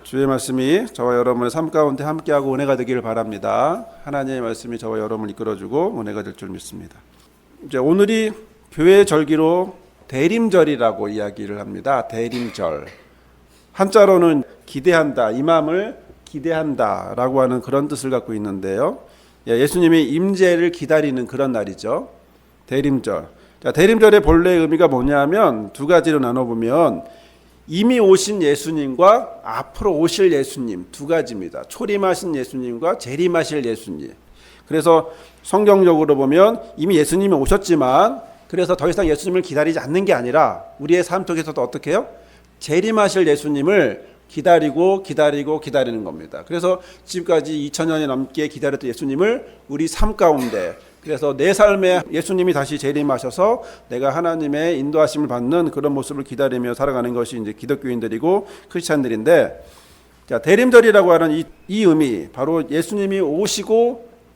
주의 말씀이 저와 여러분의 삶 가운데 함께하고 은혜가 되기를 바랍니다. 하나님의 말씀이 저와 여러분을 이끌어주고 은혜가 될 줄 믿습니다. 이제 오늘이 교회 절기로 대림절이라고 이야기를 합니다. 대림절. 한자로는 기대한다, 임함을 기대한다라고 하는 그런 뜻을 갖고 있는데요. 예수님이 임재를 기다리는 그런 날이죠. 대림절. 자, 대림절의 본래 의미가 뭐냐면 두 가지로 나눠보면 이미 오신 예수님과 앞으로 오실 예수님 두 가지입니다. 초림하신 예수님과 재림하실 예수님. 그래서 성경적으로 보면 이미 예수님이 오셨지만 그래서 더 이상 예수님을 기다리지 않는 게 아니라 우리의 삶 속에서도 어떻게 해요? 재림하실 예수님을 기다리는 겁니다. 그래서 지금까지 2000년이 넘게 기다렸던 예수님을 우리 삶 가운데, 그래서 내 삶에 예수님이 다시 재림하셔서 내가 하나님의 인도하심을 받는 그런 모습을 기다리며 살아가는 것이 이제 기독교인들이고 크리스찬들인데, 자, 대림절이라고 하는 이 의미, 바로 예수님이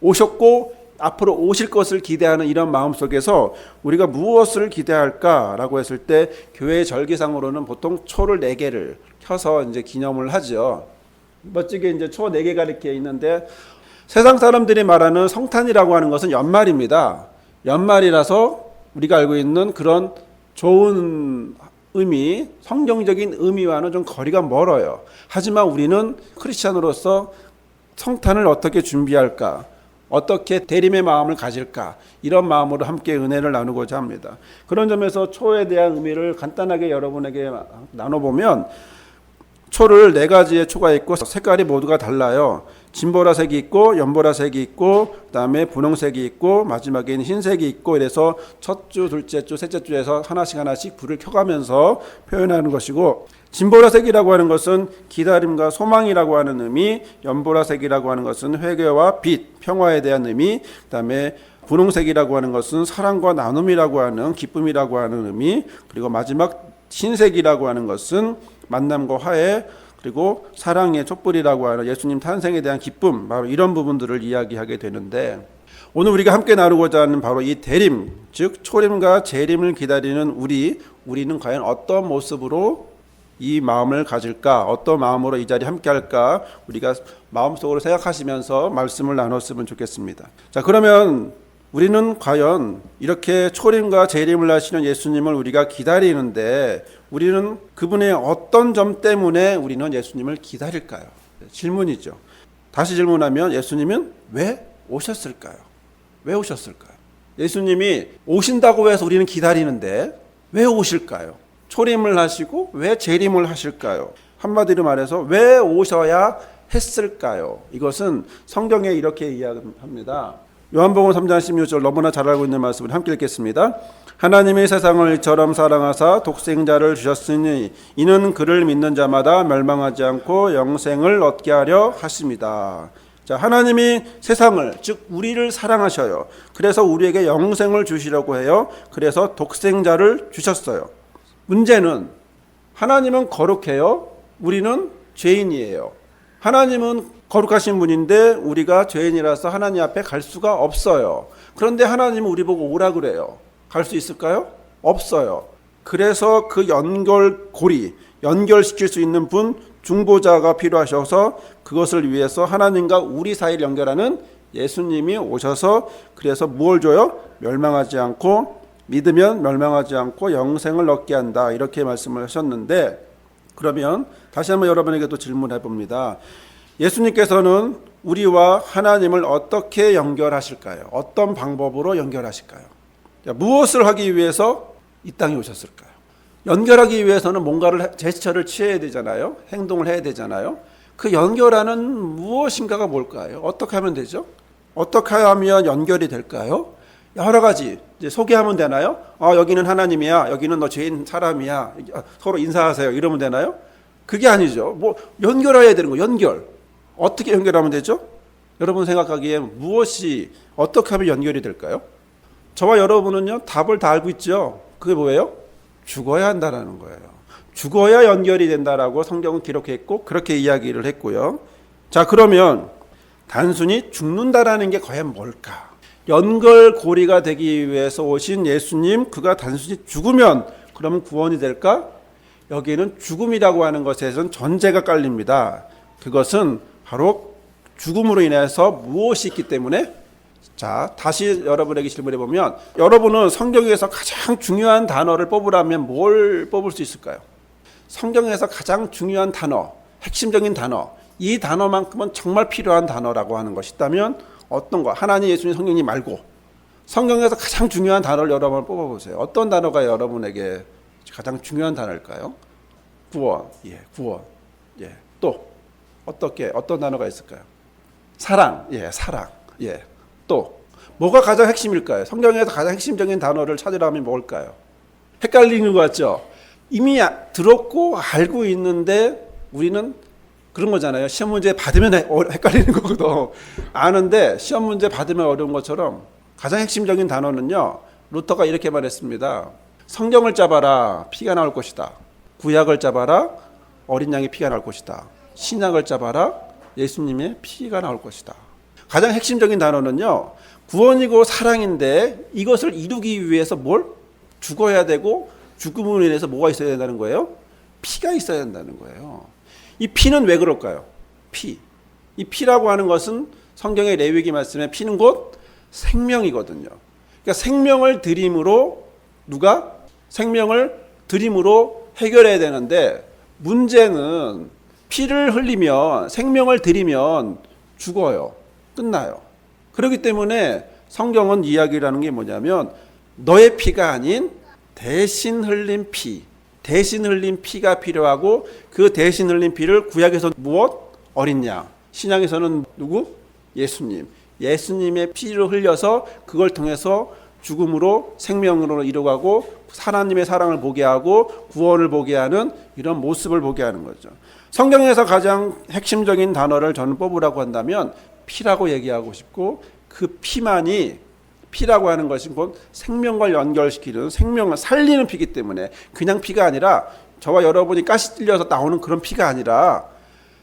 오셨고 앞으로 오실 것을 기대하는 이런 마음 속에서 우리가 무엇을 기대할까라고 했을 때 교회 절기상으로는 보통 초를 4개를 켜서 이제 기념을 하죠. 멋지게 이제 초 4개가 이렇게 있는데, 세상 사람들이 말하는 성탄이라고 하는 것은 연말입니다. 연말이라서 우리가 알고 있는 그런 좋은 의미, 성경적인 의미와는 좀 거리가 멀어요. 하지만 우리는 크리스찬으로서 성탄을 어떻게 준비할까? 어떻게 대림의 마음을 가질까? 이런 마음으로 함께 은혜를 나누고자 합니다. 그런 점에서 초에 대한 의미를 간단하게 여러분에게 나눠보면, 초를 4가지의 초가 있고 색깔이 모두가 달라요. 진보라색이 있고 연보라색이 있고 그다음에 분홍색이 있고 마지막에는 흰색이 있고, 이래서 첫 주, 둘째 주, 셋째 주에서 하나씩 불을 켜가면서 표현하는 것이고, 진보라색이라고 하는 것은 기다림과 소망이라고 하는 의미, 연보라색이라고 하는 것은 회개와 빛, 평화에 대한 의미, 그다음에 분홍색이라고 하는 것은 사랑과 나눔이라고 하는 기쁨이라고 하는 의미, 그리고 마지막 흰색이라고 하는 것은 만남과 화해, 그리고 사랑의 촛불이라고 하는 예수님 탄생에 대한 기쁨, 바로 이런 부분들을 이야기하게 되는데, 오늘 우리가 함께 나누고자 하는 바로 이 대림, 즉 초림과 재림을 기다리는 우리는 과연 어떤 모습으로 이 마음을 가질까, 어떤 마음으로 이 자리에 함께 할까, 우리가 마음속으로 생각하시면서 말씀을 나눴으면 좋겠습니다. 자, 그러면 우리는 과연 이렇게 초림과 재림을 하시는 예수님을 우리가 기다리는데, 우리는 그분의 어떤 점 때문에 우리는 예수님을 기다릴까요? 질문이죠. 다시 질문하면 예수님은 왜 오셨을까요? 왜 오셨을까요? 예수님이 오신다고 해서 우리는 기다리는데 왜 오실까요? 초림을 하시고 왜 재림을 하실까요? 한마디로 말해서 왜 오셔야 했을까요? 이것은 성경에 이렇게 이야기합니다. 요한복음 3장 16절 너무나 잘 알고 있는 말씀을 함께 읽겠습니다. 하나님이 세상을 이처럼 사랑하사 독생자를 주셨으니 이는 그를 믿는 자마다 멸망하지 않고 영생을 얻게 하려 하십니다. 자, 하나님이 세상을, 즉 우리를 사랑하셔요. 그래서 우리에게 영생을 주시려고 해요. 그래서 독생자를 주셨어요. 문제는 하나님은 거룩해요. 우리는 죄인이에요. 하나님은 거룩하신 분인데 우리가 죄인이라서 하나님 앞에 갈 수가 없어요. 그런데 하나님은 우리 보고 오라 그래요. 갈 수 있을까요? 없어요. 그래서 그 연결시킬 수 있는 분, 중보자가 필요하셔서 그것을 위해서 하나님과 우리 사이를 연결하는 예수님이 오셔서, 그래서 뭘 줘요? 멸망하지 않고, 믿으면 멸망하지 않고 영생을 얻게 한다, 이렇게 말씀을 하셨는데, 그러면 다시 한번 여러분에게 또 질문해 봅니다. 예수님께서는 우리와 하나님을 어떻게 연결하실까요? 어떤 방법으로 연결하실까요? 무엇을 하기 위해서 이 땅에 오셨을까요? 연결하기 위해서는 뭔가를, 제스처를 취해야 되잖아요. 행동을 해야 되잖아요. 그 연결하는 무엇인가가 뭘까요? 어떻게 하면 되죠? 어떻게 하면 연결이 될까요? 여러 가지 이제 소개하면 되나요? 여기는 하나님이야, 여기는 너 죄인 사람이야, 서로 인사하세요, 이러면 되나요? 그게 아니죠. 뭐 연결해야 되는 거, 연결. 어떻게 연결하면 되죠? 여러분 생각하기에 무엇이 어떻게 하면 연결이 될까요? 저와 여러분은요, 답을 다 알고 있죠. 그게 뭐예요? 죽어야 한다라는 거예요. 죽어야 연결이 된다라고 성경은 기록했고 그렇게 이야기를 했고요. 자, 그러면 단순히 죽는다라는 게 과연 뭘까? 연결고리가 되기 위해서 오신 예수님, 그가 단순히 죽으면 그러면 구원이 될까? 여기에는 죽음이라고 하는 것에선 전제가 깔립니다. 그것은 바로 죽음으로 인해서 무엇이 있기 때문에. 자, 다시 여러분에게 질문해 보면, 여러분은 성경에서 가장 중요한 단어를 뽑으라면 뭘 뽑을 수 있을까요? 성경에서 가장 중요한 단어, 핵심적인 단어, 이 단어만큼은 정말 필요한 단어라고 하는 것이 있다면 어떤 거? 하나님, 예수님, 성령님 말고 성경에서 가장 중요한 단어를 여러분 뽑아보세요. 어떤 단어가 여러분에게 가장 중요한 단어일까요? 구원, 구원. 또 어떤 단어가 있을까요? 사랑, 사랑. 또 뭐가 가장 핵심일까요? 성경에서 가장 핵심적인 단어를 찾으라면 뭘까요? 헷갈리는 것 같죠? 이미 들었고 알고 있는데 우리는 그런 거잖아요. 시험 문제 받으면 헷갈리는 거거든. 아는데 시험 문제 받으면 어려운 것처럼 가장 핵심적인 단어는요, 루터가 이렇게 말했습니다. 성경을 잡아라, 피가 나올 것이다. 구약을 잡아라, 어린 양의 피가 나올 것이다. 신약을 잡아라, 예수님의 피가 나올 것이다. 가장 핵심적인 단어는요, 구원이고 사랑인데 이것을 이루기 위해서 뭘? 죽어야 되고, 죽음으로 인해서 뭐가 있어야 된다는 거예요? 피가 있어야 된다는 거예요. 이 피는 왜 그럴까요? 이 피라고 하는 것은 성경의 레위기 말씀에 피는 곧 생명이거든요. 그러니까 생명을 드림으로 누가? 생명을 드림으로 해결해야 되는데, 문제는 피를 흘리면, 생명을 드리면 죽어요. 끝나요. 그렇기 때문에 성경은 이야기라는 게 뭐냐면, 너의 피가 아닌 대신 흘린 피, 대신 흘린 피가 필요하고, 그 대신 흘린 피를 구약에서 무엇? 어린 양. 신약에서는 누구? 예수님. 예수님의 피를 흘려서 그걸 통해서 죽음으로 생명으로 이루어가고 하나님의 사랑을 보게 하고 구원을 보게 하는 이런 모습을 보게 하는 거죠. 성경에서 가장 핵심적인 단어를 저는 뽑으라고 한다면 피라고 얘기하고 싶고, 그 피만이, 피라고 하는 것이 곧 생명과 연결시키는, 생명을 살리는 피이기 때문에, 그냥 피가 아니라 저와 여러분이 가시 찔려서 나오는 그런 피가 아니라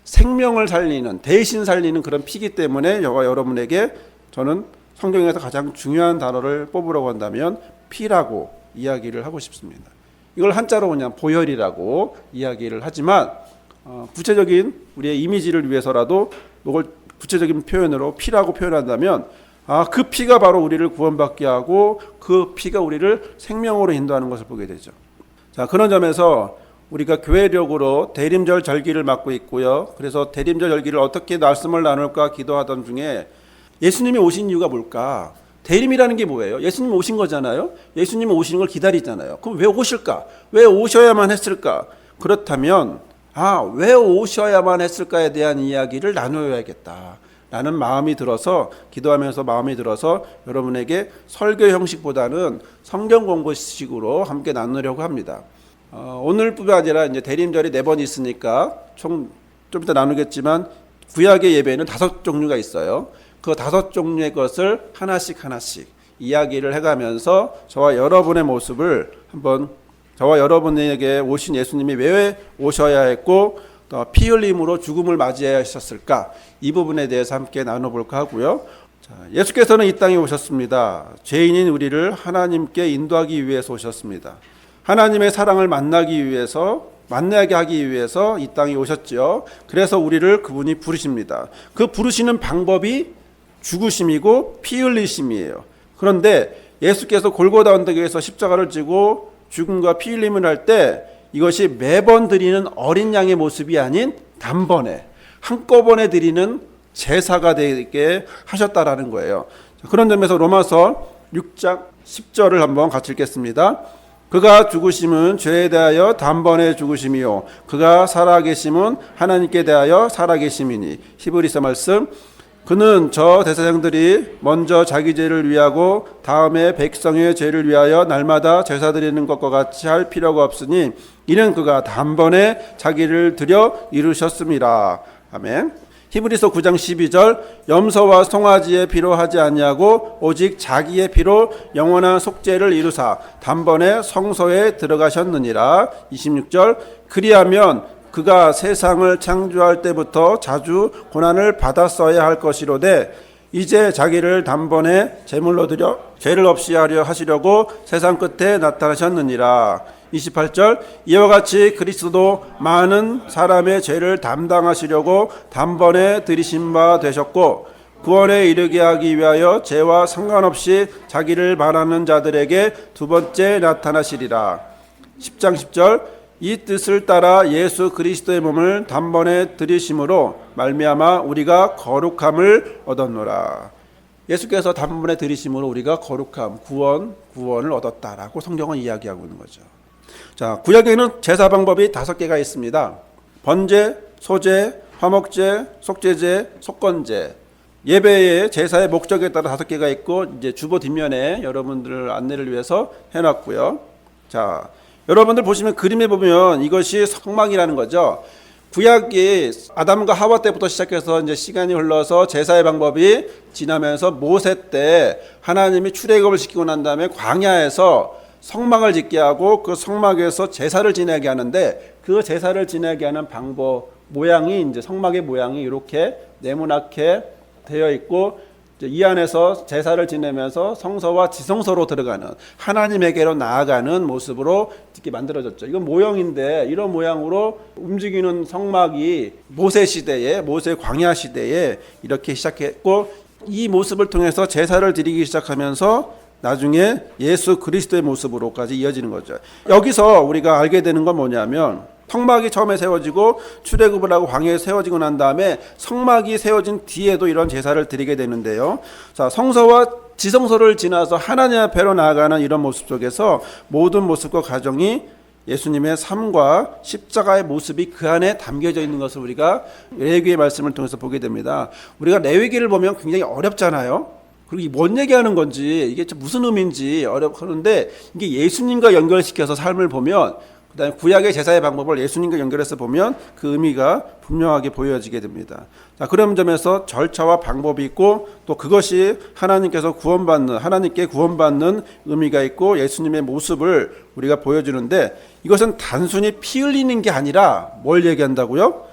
생명을 살리는, 대신 살리는 그런 피이기 때문에 저와 여러분에게 저는 성경에서 가장 중요한 단어를 뽑으라고 한다면 피라고 이야기를 하고 싶습니다. 이걸 한자로 그냥 보혈이라고 이야기를 하지만, 구체적인 우리의 이미지를 위해서라도 이걸 구체적인 표현으로 피라고 표현한다면, 그 피가 바로 우리를 구원받게 하고 그 피가 우리를 생명으로 인도하는 것을 보게 되죠. 자, 그런 점에서 우리가 교회력으로 대림절 절기를 맡고 있고요. 그래서 대림절 절기를 어떻게 말씀을 나눌까 기도하던 중에 예수님이 오신 이유가 뭘까? 대림이라는 게 뭐예요? 예수님 오신 거잖아요. 예수님 오시는 걸 기다리잖아요. 그럼 왜 오실까? 왜 오셔야만 했을까? 그렇다면 왜 오셔야만 했을까에 대한 이야기를 나누어야겠다 라는 마음이 들어서, 기도하면서 마음이 들어서 여러분에게 설교 형식보다는 성경 공부식으로 함께 나누려고 합니다. 오늘뿐만 아니라 이제 대림절이 4번 있으니까 총 좀 이따 나누겠지만, 구약의 예배는 5종류가 있어요. 그 5종류의 것을 하나씩 이야기를 해가면서 저와 여러분의 모습을 한번, 저와 여러분에게 오신 예수님이 왜 오셔야 했고 또 피 흘림으로 죽음을 맞이하셨을까, 이 부분에 대해서 함께 나눠볼까 하고요. 자, 예수께서는 이 땅에 오셨습니다. 죄인인 우리를 하나님께 인도하기 위해서 오셨습니다. 하나님의 사랑을 만나게 하기 위해서 이 땅에 오셨죠. 그래서 우리를 그분이 부르십니다. 그 부르시는 방법이 죽으심이고 피 흘리심이에요. 그런데 예수께서 골고다 언덕에서 십자가를 지고 죽음과 피 흘림을 할 때 이것이 매번 드리는 어린 양의 모습이 아닌 단번에, 한꺼번에 드리는 제사가 되게 하셨다라는 거예요. 그런 점에서 로마서 6장 10절을 한번 같이 읽겠습니다. 그가 죽으심은 죄에 대하여 단번에 죽으심이요 그가 살아계심은 하나님께 대하여 살아계심이니. 히브리서 말씀. 그는 저 대제사장들이 먼저 자기 죄를 위하고 다음에 백성의 죄를 위하여 날마다 제사 드리는 것과 같이 할 필요가 없으니 이는 그가 단번에 자기를 드려 이루셨습니다. 아멘. 히브리서 9장 12절. 염소와 송아지의 피로 하지 아니하고 오직 자기의 피로 영원한 속죄를 이루사 단번에 성소에 들어가셨느니라. 26절. 그리하면 그가 세상을 창조할 때부터 자주 고난을 받았어야 할 것이로되 이제 자기를 단번에 제물로 드려 죄를 없이 하려 하시려고 세상 끝에 나타나셨느니라. 28절 이와 같이 그리스도도 많은 사람의 죄를 담당하시려고 단번에 들이신 바 되셨고 구원에 이르게 하기 위하여 죄와 상관없이 자기를 바라는 자들에게 두 번째 나타나시리라. 10장 10절 이 뜻을 따라 예수 그리스도의 몸을 단번에 들이심으로 말미암아 우리가 거룩함을 얻었노라. 예수께서 단번에 들이심으로 우리가 거룩함, 구원을 얻었다라고 성경은 이야기하고 있는 거죠. 자, 구약에는 제사 방법이 5개가 있습니다. 번제, 소제, 화목제, 속죄제, 속건제. 예배의 제사의 목적에 따라 5개가 있고 이제 주보 뒷면에 여러분들 안내를 위해서 해놨고요. 자, 여러분들 보시면 그림에 보면 이것이 성막이라는 거죠. 구약이 아담과 하와 때부터 시작해서 이제 시간이 흘러서 제사의 방법이 지나면서 모세 때 하나님이 출애굽을 시키고 난 다음에 광야에서 성막을 짓게 하고 그 성막에서 제사를 지내게 하는데 그 제사를 지내게 하는 방법 모양이 이제 성막의 모양이 이렇게 네모나게 되어 있고 이 안에서 제사를 지내면서 성소와 지성소로 들어가는 하나님에게로 나아가는 모습으로 이렇게 만들어졌죠. 이건 모형인데 이런 모양으로 움직이는 성막이 모세 광야 시대에 이렇게 시작했고 이 모습을 통해서 제사를 드리기 시작하면서 나중에 예수 그리스도의 모습으로까지 이어지는 거죠. 여기서 우리가 알게 되는 건 뭐냐면 성막이 처음에 세워지고 출애굽을 하고 광야에 세워지고 난 다음에 성막이 세워진 뒤에도 이런 제사를 드리게 되는데요. 자, 성소와 지성소를 지나서 하나님 앞에로 나아가는 이런 모습 속에서 모든 모습과 과정이 예수님의 삶과 십자가의 모습이 그 안에 담겨져 있는 것을 우리가 레위기의 말씀을 통해서 보게 됩니다. 우리가 레위기를 보면 굉장히 어렵잖아요. 그리고 이게 뭔 얘기하는 건지 이게 무슨 의미인지 어렵는데 이게 예수님과 연결시켜서 삶을 보면 그다음에 구약의 제사의 방법을 예수님과 연결해서 보면 그 의미가 분명하게 보여지게 됩니다. 자, 그런 점에서 절차와 방법이 있고 또 그것이 하나님께 구원받는 의미가 있고 예수님의 모습을 우리가 보여주는데 이것은 단순히 피 흘리는 게 아니라 뭘 얘기한다고요?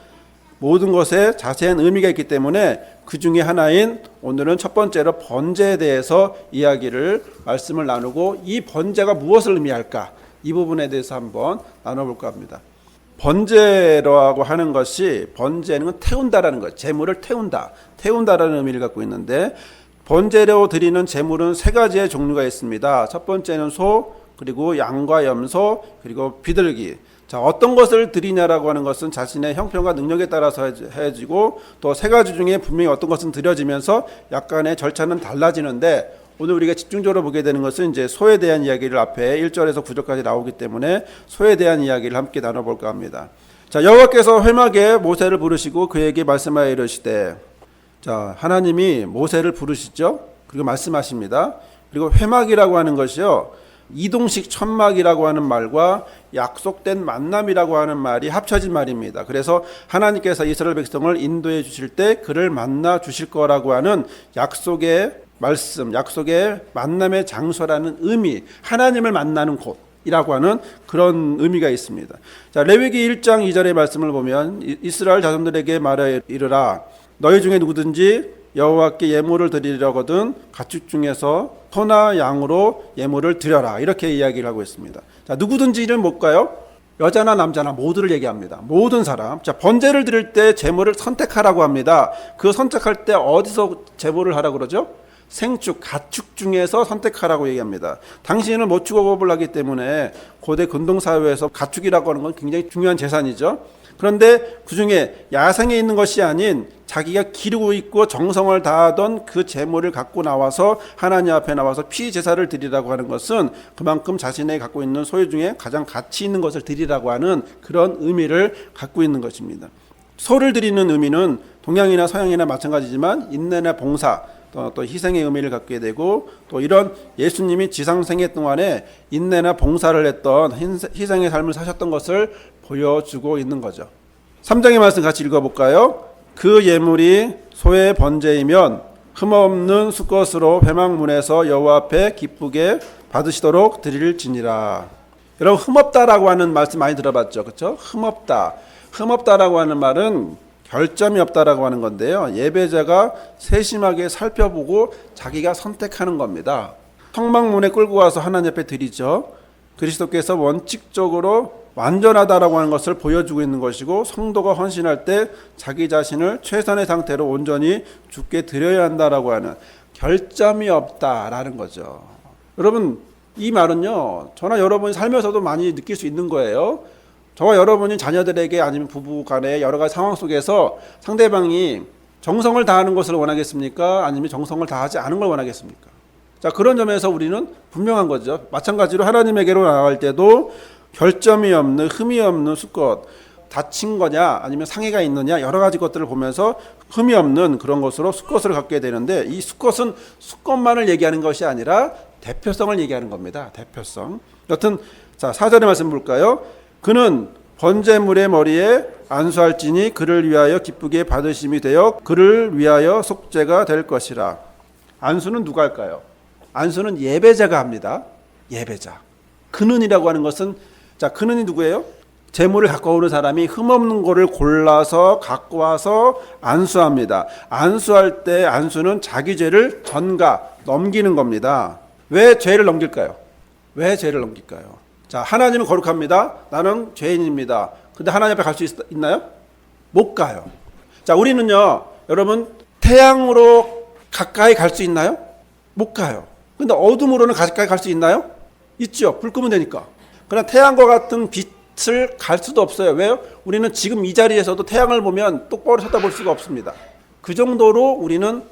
모든 것에 자세한 의미가 있기 때문에 그 중에 하나인 오늘은 첫 번째로 번제에 대해서 말씀을 나누고 이 번제가 무엇을 의미할까? 이 부분에 대해서 한번 나눠볼까 합니다. 번제라고 하는 것이 번제는 태운다라는 것, 제물을 태운다라는 의미를 갖고 있는데 번제로 드리는 제물은 3가지의 종류가 있습니다. 첫 번째는 소, 그리고 양과 염소, 그리고 비둘기. 자, 어떤 것을 드리냐라고 하는 것은 자신의 형편과 능력에 따라서 해지고 또 3가지 중에 분명히 어떤 것은 드려지면서 약간의 절차는 달라지는데 오늘 우리가 집중적으로 보게 되는 것은 이제 소에 대한 이야기를 앞에 1절에서 9절까지 나오기 때문에 소에 대한 이야기를 함께 나눠볼까 합니다. 자, 여호와께서 회막에 모세를 부르시고 그에게 말씀하여 이르시되, 자, 하나님이 모세를 부르시죠. 그리고 말씀하십니다. 그리고 회막이라고 하는 것이요, 이동식 천막이라고 하는 말과 약속된 만남이라고 하는 말이 합쳐진 말입니다. 그래서 하나님께서 이스라엘 백성을 인도해 주실 때 그를 만나 주실 거라고 하는 약속의 말씀, 약속의 만남의 장소라는 의미, 하나님을 만나는 곳이라고 하는 그런 의미가 있습니다. 자, 레위기 1장 2절의 말씀을 보면 이스라엘 자손들에게 말하여 이르라, 너희 중에 누구든지 여호와께 예물을 드리려거든 가축 중에서 소나 양으로 예물을 드려라, 이렇게 이야기를 하고 있습니다. 자, 누구든지는 뭘까요? 여자나 남자나 모두를 얘기합니다. 모든 사람. 자, 번제를 드릴 때 제물을 선택하라고 합니다. 그 선택할 때 어디서 제물을 하라고 그러죠? 생축, 가축 중에서 선택하라고 얘기합니다. 당시에는 못 축업을 하기 때문에 고대 근동사회에서 가축이라고 하는 건 굉장히 중요한 재산이죠. 그런데 그 중에 야생에 있는 것이 아닌 자기가 기르고 있고 정성을 다하던 그 제물을 갖고 나와서 하나님 앞에 나와서 피제사를 드리라고 하는 것은 그만큼 자신이 갖고 있는 소유 중에 가장 가치 있는 것을 드리라고 하는 그런 의미를 갖고 있는 것입니다. 소를 드리는 의미는 동양이나 서양이나 마찬가지지만 인내나 봉사, 또 희생의 의미를 갖게 되고 또 이런 예수님이 지상생애 동안에 인내나 봉사를 했던 희생의 삶을 사셨던 것을 보여주고 있는 거죠. 3장의 말씀 같이 읽어볼까요? 그 예물이 소의 번제이면 흠없는 수것으로 회막문에서 여호와 앞에 기쁘게 받으시도록 드릴지니라. 여러분, 흠없다라고 하는 말씀 많이 들어봤죠, 그렇죠? 흠없다라고 하는 말은 결점이 없다라고 하는 건데요, 예배자가 세심하게 살펴보고 자기가 선택하는 겁니다. 성막문에 끌고 와서 하나님 앞에 드리죠. 그리스도께서 원칙적으로 완전하다라고 하는 것을 보여주고 있는 것이고, 성도가 헌신할 때 자기 자신을 최선의 상태로 온전히 주께 드려야 한다라고 하는 결점이 없다라는 거죠. 여러분, 이 말은요, 저나 여러분이 살면서도 많이 느낄 수 있는 거예요. 저와 여러분이 자녀들에게 아니면 부부 간의 여러 가지 상황 속에서 상대방이 정성을 다하는 것을 원하겠습니까? 아니면 정성을 다하지 않은 걸 원하겠습니까? 자, 그런 점에서 우리는 분명한 거죠. 마찬가지로 하나님에게로 나아갈 때도 결점이 없는, 흠이 없는 수컷, 다친 거냐 아니면 상해가 있느냐 여러 가지 것들을 보면서 흠이 없는 그런 것으로 수컷을 갖게 되는데, 이 수컷은 수컷만을 얘기하는 것이 아니라 대표성을 얘기하는 겁니다. 대표성. 여튼 자, 4절의 말씀 볼까요? 그는 번제물의 머리에 안수할지니 그를 위하여 기쁘게 받으심이 되어 그를 위하여 속죄가 될 것이라. 안수는 누가 할까요? 안수는 예배자가 합니다. 예배자. 근은이라고 하는 것은, 자, 근은이 누구예요? 제물을 갖고 오는 사람이 흠없는 거를 골라서 갖고 와서 안수합니다. 안수할 때 안수는 자기 죄를 전가, 넘기는 겁니다. 왜 죄를 넘길까요? 왜 죄를 넘길까요? 자, 하나님은 거룩합니다. 나는 죄인입니다. 근데 하나님 앞에 갈 수 있나요? 못 가요. 자, 우리는요, 여러분, 태양으로 가까이 갈 수 있나요? 못 가요. 근데 어둠으로는 가까이 갈 수 있나요? 있죠. 불 끄면 되니까. 그러나 태양과 같은 빛을 갈 수도 없어요. 왜요? 우리는 지금 이 자리에서도 태양을 보면 똑바로 쳐다볼 수가 없습니다. 그 정도로 우리는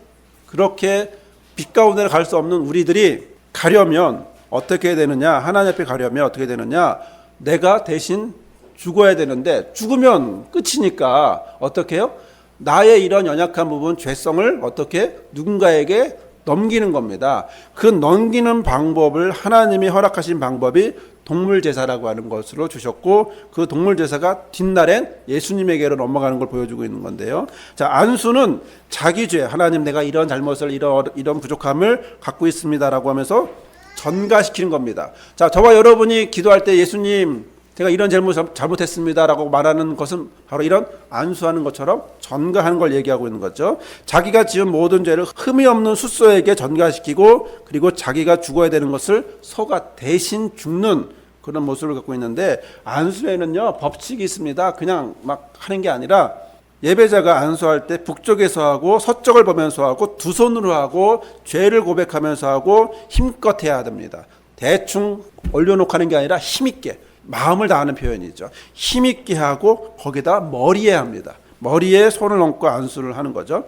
그렇게 빛 가운데를 갈 수 없는 우리들이 가려면 어떻게 되느냐? 하나님 앞에 가려면 어떻게 되느냐? 내가 대신 죽어야 되는데, 죽으면 끝이니까 어떻게 해요? 나의 이런 연약한 부분, 죄성을 어떻게 누군가에게 넘기는 겁니다. 그 넘기는 방법을 하나님이 허락하신 방법이 동물제사라고 하는 것으로 주셨고, 그 동물제사가 뒷날엔 예수님에게로 넘어가는 걸 보여주고 있는 건데요. 자, 안수는 자기 죄, 하나님 내가 이런 잘못을, 이런 부족함을 갖고 있습니다라고 하면서 전가시키는 겁니다. 자, 저와 여러분이 기도할 때 예수님 제가 이런 잘못했습니다라고 말하는 것은 바로 이런 안수하는 것처럼 전가하는 걸 얘기하고 있는 거죠. 자기가 지은 모든 죄를 흠이 없는 숫소에게 전가시키고, 그리고 자기가 죽어야 되는 것을 소가 대신 죽는 그런 모습을 갖고 있는데, 안수에는요 법칙이 있습니다. 그냥 막 하는 게 아니라 예배자가 안수할 때 북쪽에서 하고 서쪽을 보면서 하고 두 손으로 하고 죄를 고백하면서 하고 힘껏 해야 됩니다. 대충 올려놓고 하는 게 아니라 힘있게, 마음을 다하는 표현이죠. 힘있게 하고 거기다 머리에 합니다. 머리에 손을 얹고 안수를 하는 거죠.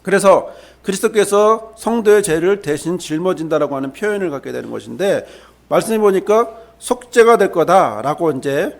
그래서 그리스도께서 성도의 죄를 대신 짊어진다라고 하는 표현을 갖게 되는 것인데, 말씀해 보니까 속죄가 될 거다라고 이제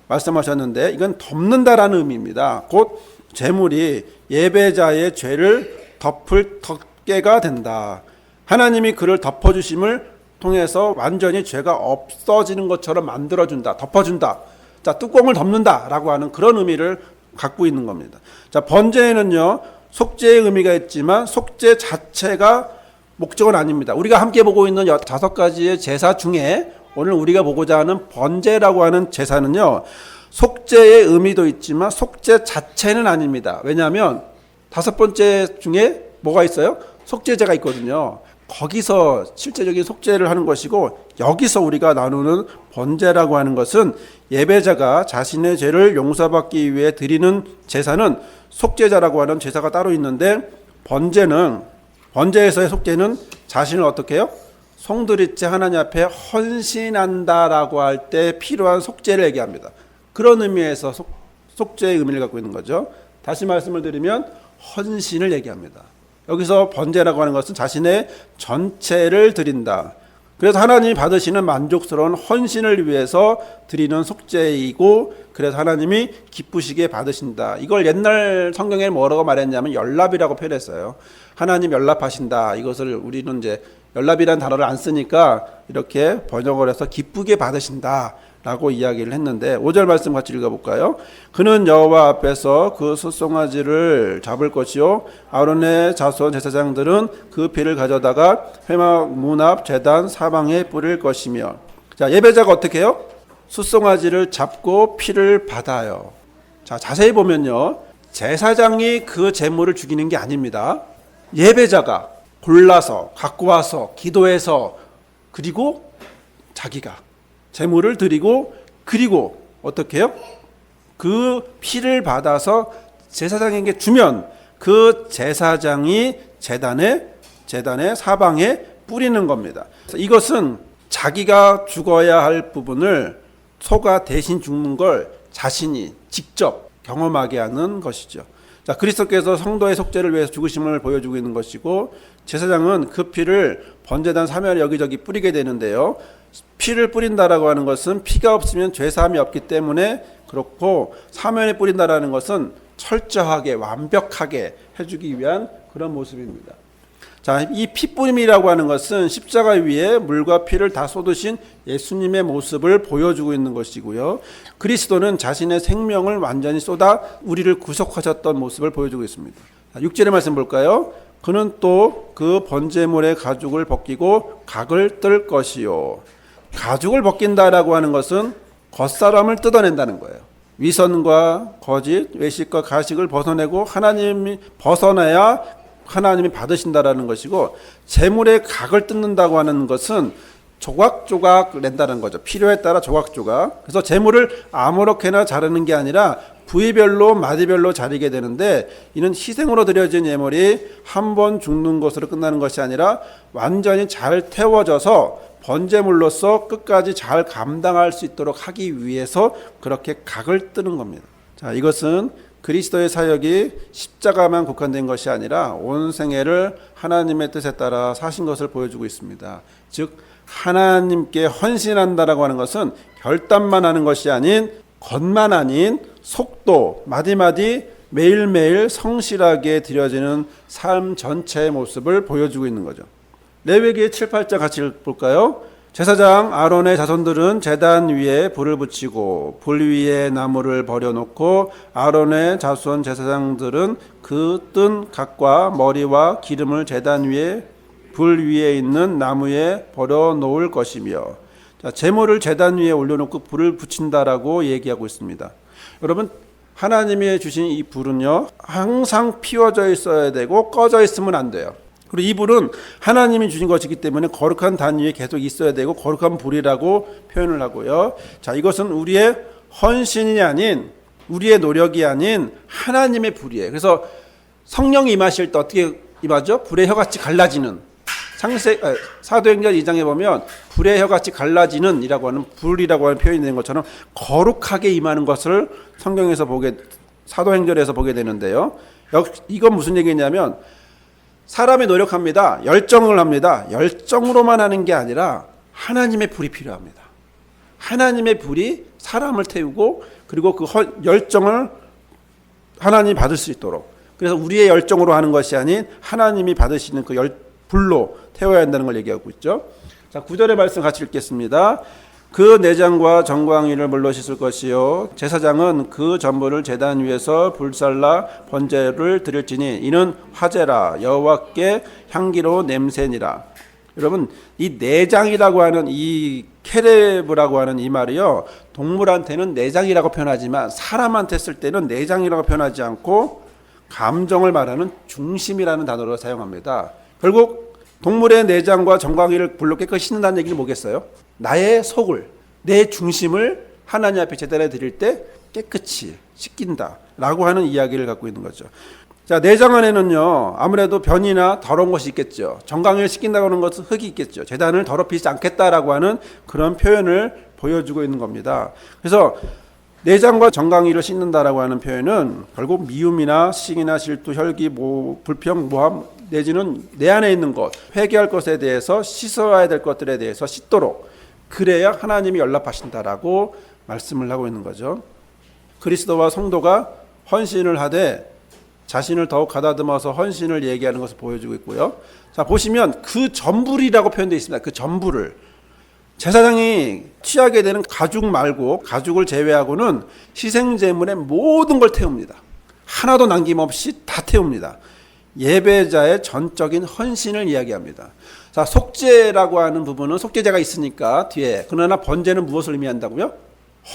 말씀하셨는데, 이건 덮는다라는 의미입니다. 곧 제물이 예배자의 죄를 덮을 덮개가 된다. 하나님이 그를 덮어주심을 통해서 완전히 죄가 없어지는 것처럼 만들어준다, 덮어준다. 자, 뚜껑을 덮는다라고 하는 그런 의미를 갖고 있는 겁니다. 자, 번제에는요 속죄의 의미가 있지만 속죄 자체가 목적은 아닙니다. 우리가 함께 보고 있는 5가지의 제사 중에 오늘 우리가 보고자 하는 번제라고 하는 제사는요, 속죄의 의미도 있지만 속죄 자체는 아닙니다. 왜냐하면 5번째 중에 뭐가 있어요? 속죄제가 있거든요. 거기서 실제적인 속죄를 하는 것이고, 여기서 우리가 나누는 번제라고 하는 것은 예배자가 자신의 죄를 용서받기 위해 드리는 제사는 속죄자라고 하는 제사가 따로 있는데, 번제에서의 속죄는 자신을 어떻게 해요? 송두리째 하나님 앞에 헌신한다라고 할 때 필요한 속죄를 얘기합니다. 그런 의미에서 속죄의 의미를 갖고 있는 거죠. 다시 말씀을 드리면 헌신을 얘기합니다. 여기서 번제라고 하는 것은 자신의 전체를 드린다. 그래서 하나님이 받으시는 만족스러운 헌신을 위해서 드리는 속죄이고, 그래서 하나님이 기쁘시게 받으신다. 이걸 옛날 성경에 뭐라고 말했냐면 연랍이라고 표현했어요. 하나님 연랍하신다. 이것을 우리는 이제 연랍이라는 단어를 안 쓰니까 이렇게 번역을 해서 기쁘게 받으신다 라고 이야기를 했는데, 5절 말씀 같이 읽어볼까요? 그는 여호와 앞에서 그 숫송아지를 잡을 것이요, 아론의 자손 제사장들은 그 피를 가져다가 회막 문 앞 제단 사방에 뿌릴 것이며. 자, 예배자가 어떻게 해요? 숫송아지를 잡고 피를 받아요. 자, 자세히 보면요, 제사장이 그 제물을 죽이는 게 아닙니다. 예배자가 골라서 갖고 와서 기도해서, 그리고 자기가 제물을 드리고 그리고 어떻게 해요? 그 피를 받아서 제사장에게 주면 그 제사장이 제단의 사방에 뿌리는 겁니다. 이것은 자기가 죽어야 할 부분을 소가 대신 죽는 걸 자신이 직접 경험하게 하는 것이죠. 자, 그리스도께서 성도의 속죄를 위해서 죽으심을 보여주고 있는 것이고 제사장은 그 피를 번제단 사면에 여기저기 뿌리게 되는데요. 피를 뿌린다라고 하는 것은 피가 없으면 죄사함이 없기 때문에 그렇고 사면에 뿌린다라는 것은 철저하게 완벽하게 해주기 위한 그런 모습입니다. 자, 이 피뿌림이라고 하는 것은 십자가 위에 물과 피를 다 쏟으신 예수님의 모습을 보여주고 있는 것이고요. 그리스도는 자신의 생명을 완전히 쏟아 우리를 구속하셨던 모습을 보여주고 있습니다. 6절의 말씀 볼까요? 그는 또 그 번제물의 가죽을 벗기고 각을 뜰 것이요. 가죽을 벗긴다라고 하는 것은 겉사람을 뜯어낸다는 거예요. 위선과 거짓, 외식과 가식을 벗어내고 하나님이 벗어나야 하나님이 받으신다라는 것이고 제물의 각을 뜯는다고 하는 것은 조각조각 낸다는 거죠. 필요에 따라 조각조각. 그래서 제물을 아무렇게나 자르는 게 아니라 부위별로 마디별로 자르게 되는데 이는 희생으로 드려진 예물이 한 번 죽는 것으로 끝나는 것이 아니라 완전히 잘 태워져서 번제물로서 끝까지 잘 감당할 수 있도록 하기 위해서 그렇게 각을 뜨는 겁니다. 자, 이것은 그리스도의 사역이 십자가만 국한된 것이 아니라 온 생애를 하나님의 뜻에 따라 사신 것을 보여주고 있습니다. 즉 하나님께 헌신한다라고 하는 것은 결단만 하는 것이 아닌 겉만 아닌 속도 마디마디 매일매일 성실하게 드려지는 삶 전체의 모습을 보여주고 있는 거죠. 레위기 7, 8장 같이 볼까요? 제사장 아론의 자손들은 제단 위에 불을 붙이고 불 위에 나무를 버려놓고 아론의 자손 제사장들은 그 뜬 각과 머리와 기름을 제단 위에 불 위에 있는 나무에 버려놓을 것이며, 자, 제물을 제단 위에 올려놓고 불을 붙인다라고 얘기하고 있습니다. 여러분, 하나님이 주신 이 불은요 항상 피워져 있어야 되고 꺼져 있으면 안 돼요. 그리고 이 불은 하나님이 주신 것이기 때문에 거룩한 단 위에 계속 있어야 되고 거룩한 불이라고 표현을 하고요. 자, 이것은 우리의 헌신이 아닌 우리의 노력이 아닌 하나님의 불이에요. 그래서 성령이 임하실 때 어떻게 임하죠? 불의 혀같이 갈라지는 사도행전 2장에 보면 불의 혀같이 갈라지는 이라고 하는 불이라고 하는 표현이 되는 것처럼 거룩하게 임하는 것을 성경에서 사도행전에서 보게 되는데요. 이건 무슨 얘기냐면 사람이 노력합니다. 열정을 합니다. 열정으로만 하는 게 아니라 하나님의 불이 필요합니다. 하나님의 불이 사람을 태우고 그리고 그 열정을 하나님이 받을 수 있도록, 그래서 우리의 열정으로 하는 것이 아닌 하나님이 받으시는 그 불로 태워야 한다는 걸 얘기하고 있죠. 자, 9절의 말씀 같이 읽겠습니다. 그 내장과 정광이를 물로 씻을 것이요 제사장은 그 전부를 제단 위에서 불살라 번제를 드릴지니 이는 화제라 여호와께 향기로 냄새니라. 여러분, 이 내장이라고 하는 이 케레브라고 하는 이 말이요 동물한테는 내장이라고 표현하지만 사람한테 쓸 때는 내장이라고 표현하지 않고 감정을 말하는 중심이라는 단어로 사용합니다. 결국 동물의 내장과 정광이를 불로 깨끗이 씻는다는 얘기는 뭐겠어요? 나의 속을, 내 중심을 하나님 앞에 제단에 드릴 때 깨끗이 씻긴다라고 하는 이야기를 갖고 있는 거죠. 자, 내장 안에는요 아무래도 변이나 더러운 것이 있겠죠. 정광이를 씻긴다고 하는 것은 흙이 있겠죠. 제단을 더럽히지 않겠다라고 하는 그런 표현을 보여주고 있는 겁니다. 그래서 내장과 정강이를 씻는다라고 하는 표현은 결국 미움이나 시기나 질투, 혈기, 불평, 모함 내지는 내 안에 있는 것, 회개할 것에 대해서 씻어야 될 것들에 대해서 씻도록, 그래야 하나님이 연락하신다라고 말씀을 하고 있는 거죠. 그리스도와 성도가 헌신을 하되 자신을 더욱 가다듬어서 헌신을 얘기하는 것을 보여주고 있고요. 자, 보시면 그 전불이라고 표현되어 있습니다. 그 전불을 제사장이 취하게 되는 가죽 말고 가죽을 제외하고는 희생제물의 모든 걸 태웁니다. 하나도 남김없이 다 태웁니다. 예배자의 전적인 헌신을 이야기합니다. 자, 속죄라고 하는 부분은 속죄제가 있으니까 뒤에, 그러나 번제는 무엇을 의미한다고요?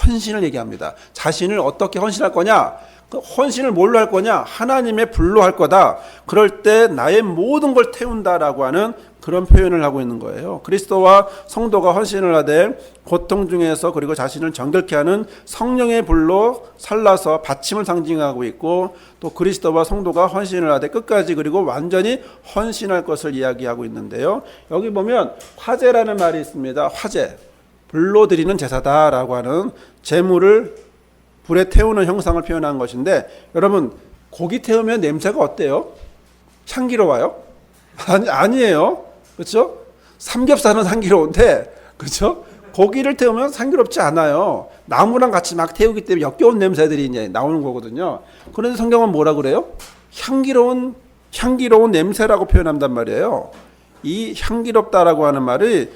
헌신을 얘기합니다. 자신을 어떻게 헌신할 거냐? 그 헌신을 뭘로 할 거냐? 하나님의 불로 할 거다. 그럴 때 나의 모든 걸 태운다라고 하는 그런 표현을 하고 있는 거예요. 그리스도와 성도가 헌신을 하되 고통 중에서 그리고 자신을 정결케 하는 성령의 불로 살라서 받침을 상징하고 있고, 또 그리스도와 성도가 헌신을 하되 끝까지 그리고 완전히 헌신할 것을 이야기하고 있는데요. 여기 보면 화제라는 말이 있습니다. 화제, 불로 드리는 제사다라고 하는 제물을 불에 태우는 형상을 표현한 것인데, 여러분 고기 태우면 냄새가 어때요? 향기로워요? 아니에요. 그렇죠? 삼겹살은 향기로운데, 그렇죠? 고기를 태우면 향기롭지 않아요. 나무랑 같이 막 태우기 때문에 역겨운 냄새들이 이제 나오는 거거든요. 그런데 성경은 뭐라 그래요? 향기로운 냄새라고 표현한단 말이에요. 이 향기롭다라고 하는 말이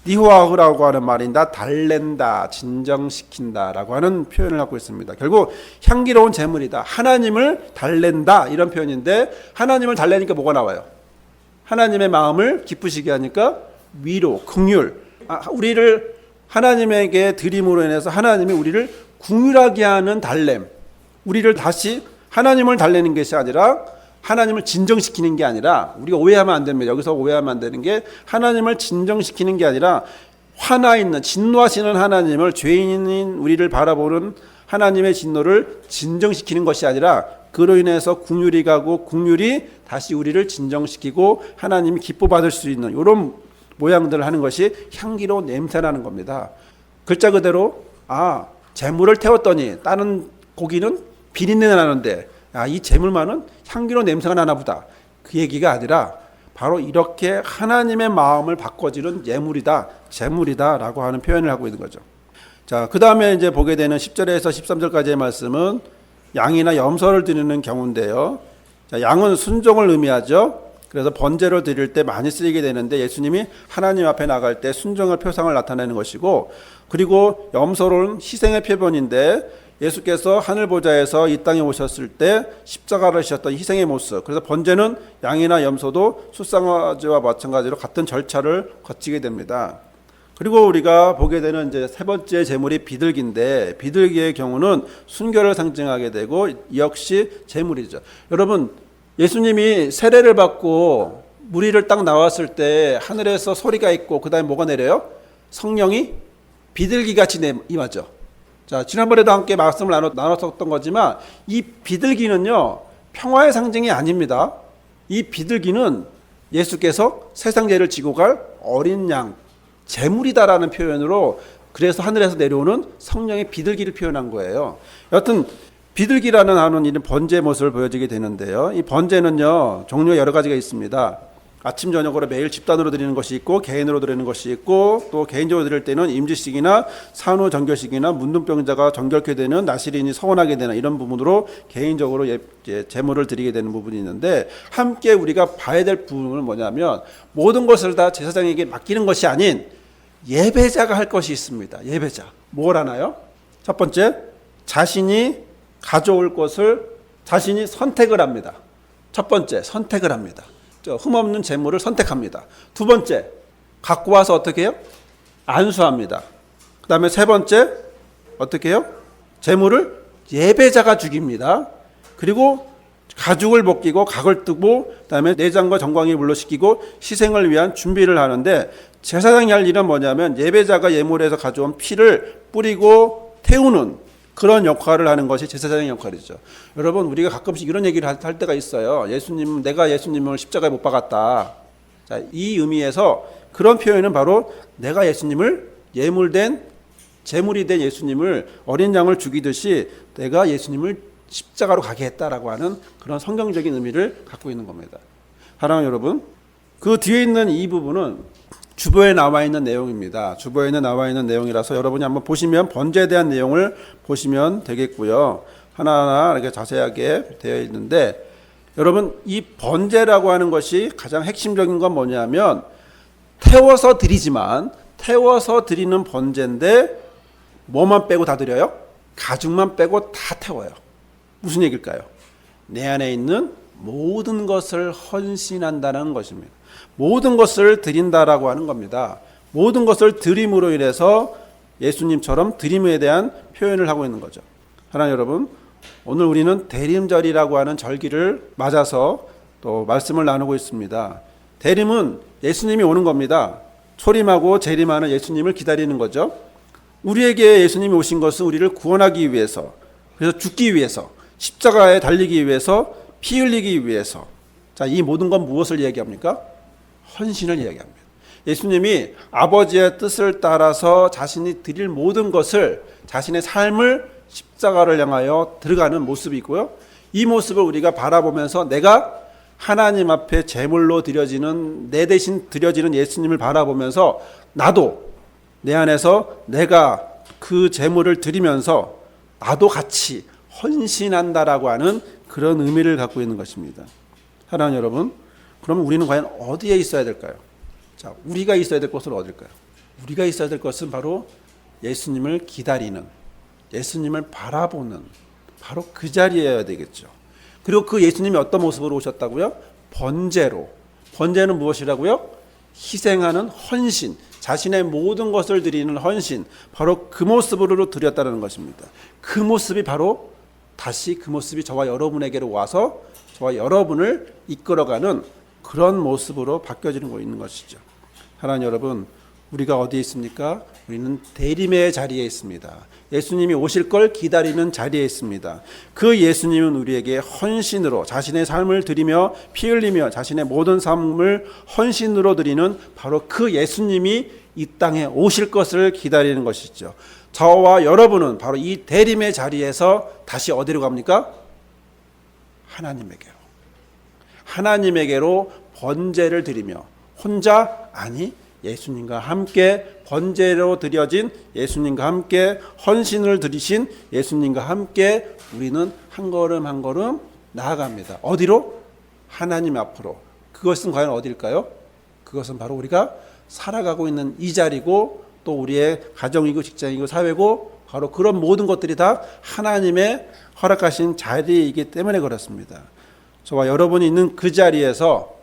니호아흐라고 하는 말인다, 달랜다, 진정시킨다라고 하는 표현을 하고 있습니다. 결국 향기로운 제물이다, 하나님을 달랜다, 이런 표현인데, 하나님을 달래니까 뭐가 나와요? 하나님의 마음을 기쁘시게 하니까 위로, 긍휼, 우리를 하나님에게 드림으로 인해서 하나님이 우리를 긍휼하게 하는 달램, 우리를 다시 하나님을 달래는 것이 아니라 하나님을 진정시키는 게 아니라, 우리가 오해하면 안 됩니다. 여기서 오해하면 안 되는 게, 하나님을 진정시키는 게 아니라 화나 있는, 진노하시는 하나님을, 죄인인 우리를 바라보는 하나님의 진노를 진정시키는 것이 아니라, 그로 인해서 긍휼이 가고 긍휼이 다시 우리를 진정시키고 하나님이 기뻐받을 수 있는 이런 모양들을 하는 것이 향기로운 냄새라는 겁니다. 글자 그대로 제물을 태웠더니 다른 고기는 비린내 나는데 이 제물만은 향기로운 냄새가 나나 보다, 그 얘기가 아니라 바로 이렇게 하나님의 마음을 바꿔주는 예물이다, 제물이다 라고 하는 표현을 하고 있는 거죠. 자, 그 다음에 이제 보게 되는 10절에서 13절까지의 말씀은 양이나 염소를 드리는 경우인데요. 자, 양은 순종을 의미하죠. 그래서 번제로 드릴 때 많이 쓰이게 되는데, 예수님이 하나님 앞에 나갈 때 순종의 표상을 나타내는 것이고, 그리고 염소는 희생의 표본인데, 예수께서 하늘 보좌에서 이 땅에 오셨을 때 십자가를 지셨던 희생의 모습, 그래서 번제는 양이나 염소도 수상화제와 마찬가지로 같은 절차를 거치게 됩니다. 그리고 우리가 보게 되는 이제 세 번째 제물이 비둘기인데, 비둘기의 경우는 순결을 상징하게 되고 역시 제물이죠. 여러분, 예수님이 세례를 받고 물 위를 딱 나왔을 때 하늘에서 소리가 있고 그 다음에 뭐가 내려요? 성령이 비둘기같이 임하죠. 자, 지난번에도 함께 말씀을 나눴었던 거지만, 이 비둘기는요 평화의 상징이 아닙니다. 이 비둘기는 예수께서 세상 죄를 지고 갈 어린 양, 제물이다라는 표현으로, 그래서 하늘에서 내려오는 성령의 비둘기를 표현한 거예요. 여하튼 비둘기라는 하는 이런 번제의 모습을 보여지게 되는데요. 이 번제는요 종류가 여러 가지가 있습니다. 아침 저녁으로 매일 집단으로 드리는 것이 있고, 개인으로 드리는 것이 있고, 또 개인적으로 드릴 때는 임지식이나 산후정결식이나 문둥병자가 정결케 되는, 나시린이 서원하게 되는 이런 부분으로 개인적으로 제물을 드리게 되는 부분이 있는데, 함께 우리가 봐야 될 부분은 뭐냐면, 모든 것을 다 제사장에게 맡기는 것이 아닌 예배자가 할 것이 있습니다. 예배자. 뭘 하나요? 첫 번째, 자신이 가져올 것을 자신이 선택을 합니다. 첫 번째, 선택을 합니다. 흠없는 제물을 선택합니다. 두 번째, 갖고 와서 어떻게 해요? 안수합니다. 그 다음에 세 번째, 어떻게 해요? 제물을 예배자가 죽입니다. 그리고 가죽을 벗기고 각을 뜨고, 그 다음에 내장과 정광이 물러시키고 희생을 위한 준비를 하는데, 제사장이 할 일은 뭐냐면 예배자가 예물에서 가져온 피를 뿌리고 태우는 그런 역할을 하는 것이 제사장의 역할이죠. 여러분, 우리가 가끔씩 이런 얘기를 할 때가 있어요. 내가 예수님을 십자가에 못 박았다. 자, 이 의미에서 그런 표현은 바로 내가 예수님을 제물이 된 예수님을, 어린 양을 죽이듯이 내가 예수님을 십자가로 가게 했다라고 하는 그런 성경적인 의미를 갖고 있는 겁니다. 사랑하는 여러분, 그 뒤에 있는 이 부분은 주보에 나와 있는 내용입니다. 주보에 나와 있는 내용이라서 여러분이 한번 보시면 번제에 대한 내용을 보시면 되겠고요. 하나하나 이렇게 자세하게 되어 있는데, 여러분, 이 번제라고 하는 것이 가장 핵심적인 건 뭐냐면, 태워서 드리지만, 태워서 드리는 번제인데 뭐만 빼고 다 드려요? 가죽만 빼고 다 태워요. 무슨 얘기일까요? 내 안에 있는 모든 것을 헌신한다는 것입니다. 모든 것을 드린다라고 하는 겁니다. 모든 것을 드림으로 인해서 예수님처럼 드림에 대한 표현을 하고 있는 거죠. 사랑하는 여러분, 오늘 우리는 대림절이라고 하는 절기를 맞아서 또 말씀을 나누고 있습니다. 대림은 예수님이 오는 겁니다. 초림하고 재림하는 예수님을 기다리는 거죠. 우리에게 예수님이 오신 것은 우리를 구원하기 위해서, 그래서 죽기 위해서, 십자가에 달리기 위해서, 피 흘리기 위해서. 자, 이 모든 건 무엇을 이야기합니까? 헌신을 이야기합니다. 예수님이 아버지의 뜻을 따라서 자신이 드릴 모든 것을, 자신의 삶을 십자가를 향하여 들어가는 모습이 있고요. 이 모습을 우리가 바라보면서 내가 하나님 앞에 제물로 드려지는, 내 대신 드려지는 예수님을 바라보면서 나도 내 안에서 내가 그 제물을 드리면서 나도 같이 헌신한다라고 하는 그런 의미를 갖고 있는 것입니다. 사랑하는 여러분, 그러면 우리는 과연 어디에 있어야 될까요? 자, 우리가 있어야 될 곳은 어딜까요? 우리가 있어야 될 것은 바로 예수님을 기다리는, 예수님을 바라보는 바로 그 자리여야 되겠죠. 그리고 그 예수님이 어떤 모습으로 오셨다고요? 번제로. 번제는 무엇이라고요? 희생하는 헌신, 자신의 모든 것을 드리는 헌신, 바로 그 모습으로 드렸다는 것입니다. 그 모습이 바로 다시 그 모습이 저와 여러분에게로 와서 저와 여러분을 이끌어가는 그런 모습으로 바뀌어지는 있는 것이죠. 하나님 여러분, 우리가 어디에 있습니까? 우리는 대림의 자리에 있습니다. 예수님이 오실 걸 기다리는 자리에 있습니다. 그 예수님은 우리에게 헌신으로 자신의 삶을 드리며 피 흘리며 자신의 모든 삶을 헌신으로 드리는 바로 그 예수님이 이 땅에 오실 것을 기다리는 것이죠. 저와 여러분은 바로 이 대림의 자리에서 다시 어디로 갑니까? 하나님에게로. 하나님에게로 번제를 드리며 혼자 아니 예수님과 함께 번제로 드려진 예수님과 함께 헌신을 드리신 예수님과 함께 우리는 한 걸음 한 걸음 나아갑니다. 어디로? 하나님 앞으로. 그것은 과연 어딜까요? 그것은 바로 우리가 살아가고 있는 이 자리고 또 우리의 가정이고 직장이고 사회고 바로 그런 모든 것들이 다 하나님의 허락하신 자리이기 때문에 그렇습니다. 저와 여러분이 있는 그 자리에서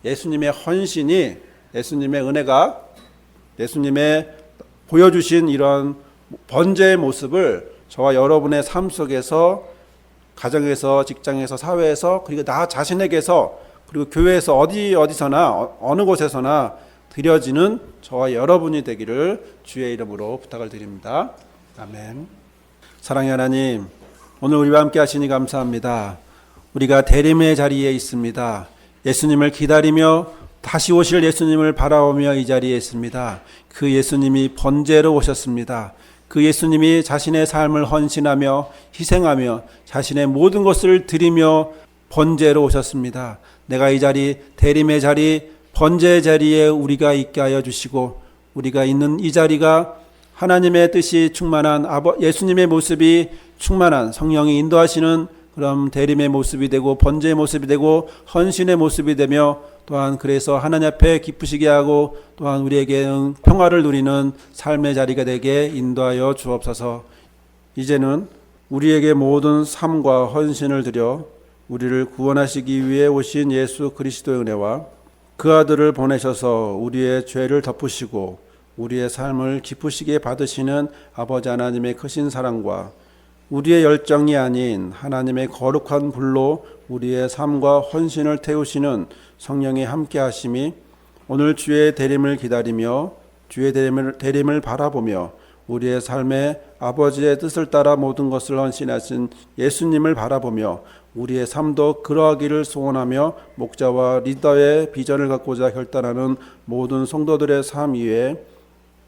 예수님의 헌신이, 예수님의 은혜가, 예수님의 보여주신 이런 번제의 모습을 저와 여러분의 삶 속에서, 가정에서, 직장에서, 사회에서, 그리고 나 자신에게서, 그리고 교회에서 어디서나 어느 곳에서나 드려지는 저와 여러분이 되기를 주의 이름으로 부탁을 드립니다. 아멘. 사랑의 하나님, 오늘 우리와 함께 하시니 감사합니다. 우리가 대림의 자리에 있습니다. 예수님을 기다리며 다시 오실 예수님을 바라보며 이 자리에 있습니다. 그 예수님이 번제로 오셨습니다. 그 예수님이 자신의 삶을 헌신하며 희생하며 자신의 모든 것을 드리며 번제로 오셨습니다. 내가 이 자리, 대림의 자리, 번제의 자리에 우리가 있게 하여 주시고 우리가 있는 이 자리가 하나님의 뜻이 충만한 예수님의 모습이 충만한 성령이 인도하시는 그럼 대림의 모습이 되고 번제의 모습이 되고 헌신의 모습이 되며 또한 그래서 하나님 앞에 기쁘시게 하고 또한 우리에게 평화를 누리는 삶의 자리가 되게 인도하여 주옵소서. 이제는 우리에게 모든 삶과 헌신을 드려 우리를 구원하시기 위해 오신 예수 그리스도의 은혜와 그 아들을 보내셔서 우리의 죄를 덮으시고 우리의 삶을 기쁘시게 받으시는 아버지 하나님의 크신 사랑과 우리의 열정이 아닌 하나님의 거룩한 불로 우리의 삶과 헌신을 태우시는 성령의 함께 하심이 오늘 주의 대림을 기다리며 주의 대림을 바라보며 우리의 삶에 아버지의 뜻을 따라 모든 것을 헌신하신 예수님을 바라보며 우리의 삶도 그러하기를 소원하며 목자와 리더의 비전을 갖고자 결단하는 모든 성도들의 삶 위에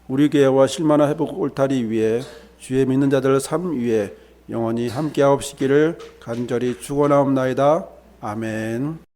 우리 교회와 실만한 회복 울타리 위에 주의 믿는 자들 삶 위에 영원히 함께하옵시기를 간절히 축원하옵나이다. 아멘.